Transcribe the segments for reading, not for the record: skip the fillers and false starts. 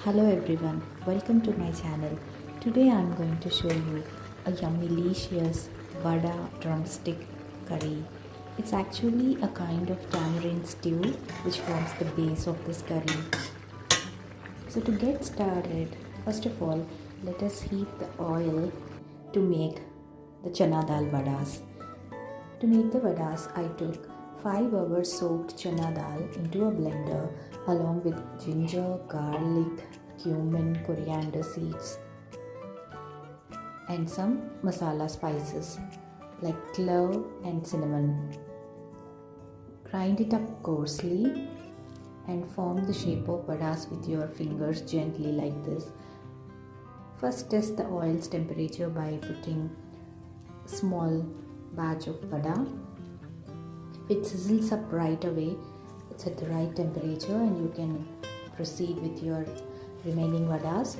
Hello everyone, welcome to my channel. Today I am going to show you a yummy delicious vada drumstick curry. It's actually a kind of tamarind stew which forms the base of this curry. So to get started, first of all, let us heat the oil to make the chana dal vadas. To make the vadas, I took 5 hours soaked chana dal into a blender along with ginger, garlic, cumin, coriander seeds and some masala spices like clove and cinnamon. Grind it up coarsely and form the shape of vadas with your fingers gently like this. First test the oil's temperature by putting small batch of vada. If it sizzles up right away, it's at the right temperature and you can proceed with your remaining vadas.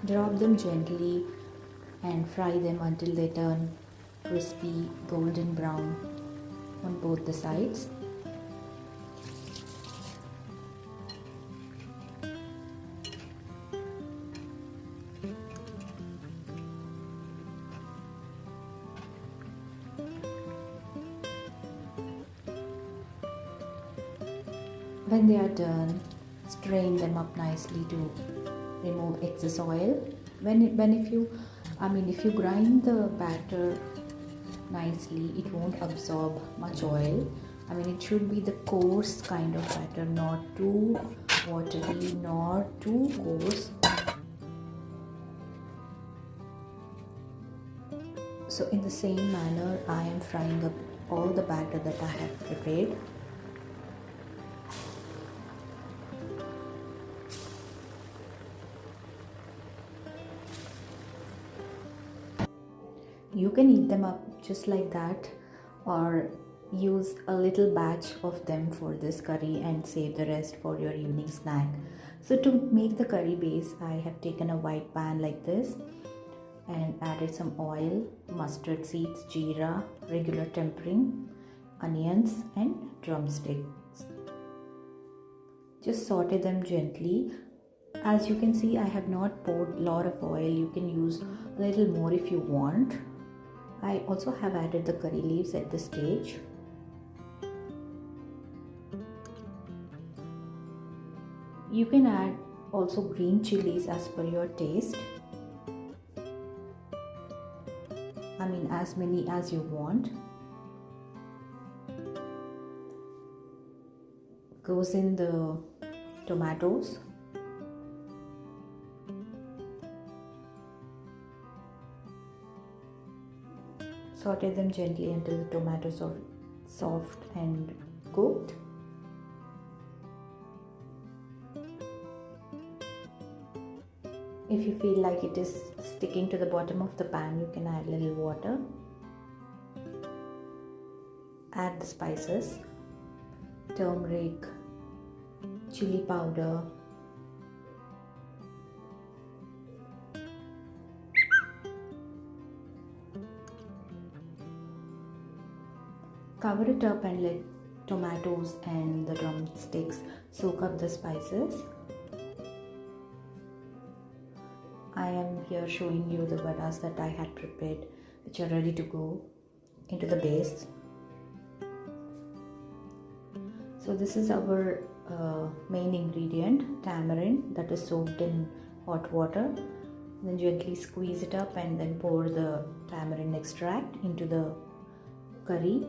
Drop them gently and fry them until they turn crispy golden brown on both the sides. When they are done, strain them up nicely to remove excess oil. If you grind the batter nicely, it won't absorb much oil. It should be the coarse kind of batter, not too watery, not too coarse. So in the same manner, I am frying up all the batter that I have prepared. You can eat them up just like that or use a little batch of them for this curry and save the rest for your evening snack. So to make the curry base, I have taken a white pan like this and added some oil, mustard seeds, jeera, regular tempering, onions and drumsticks. Just saute them gently. As you can see, I have not poured a lot of oil. You can use a little more if you want. I also have added the curry leaves at this stage. You can add also green chilies as per your taste. As many as you want. Goes in the tomatoes. Saute them gently until the tomatoes are soft and cooked. If you feel like it is sticking to the bottom of the pan, you can add a little water. Add the spices, turmeric, chili powder, cover it up and let tomatoes and the drumsticks soak up the spices. I am here showing you the vadas that I had prepared, which are ready to go into the base. So this is our main ingredient, tamarind, that is soaked in hot water. Then gently squeeze it up and then pour the tamarind extract into the curry.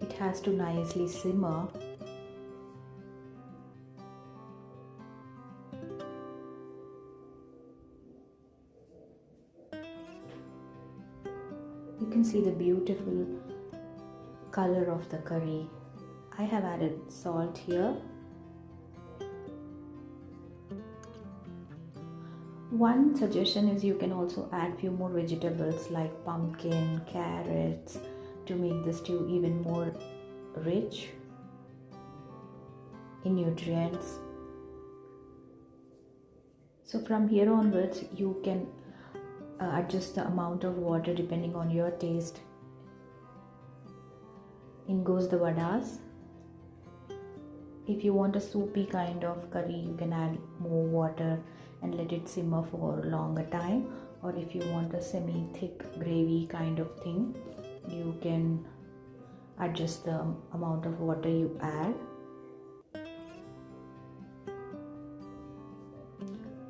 It has to nicely simmer. You can see the beautiful color of the curry. I have added salt here. One suggestion is you can also add few more vegetables like pumpkin, carrots to make the stew even more rich in nutrients. So from here onwards, you can adjust the amount of water depending on your taste. In goes the vadas. If you want a soupy kind of curry, you can add more water and let it simmer for a longer time. Or if you want a semi-thick gravy kind of thing, you can adjust the amount of water you add.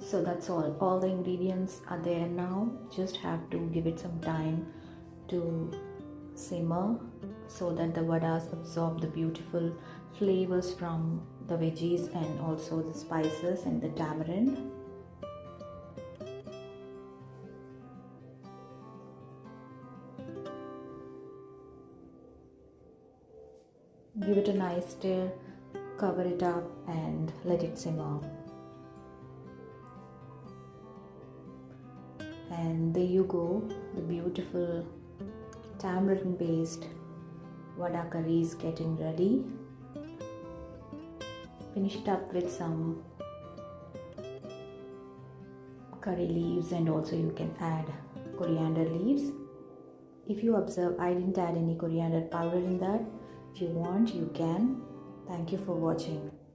So that's all the ingredients are there now. Just have to give it some time to simmer so that the vadas absorb the beautiful flavors from the veggies and also the spices and the tamarind. Give it a nice stir, cover it up and let it simmer. And there you go, the beautiful tamarind based vada curry is getting ready. Finish it up with some curry leaves, and also you can add coriander leaves. If you observe, I didn't add any coriander powder in that. If you want, you can. Thank you for watching.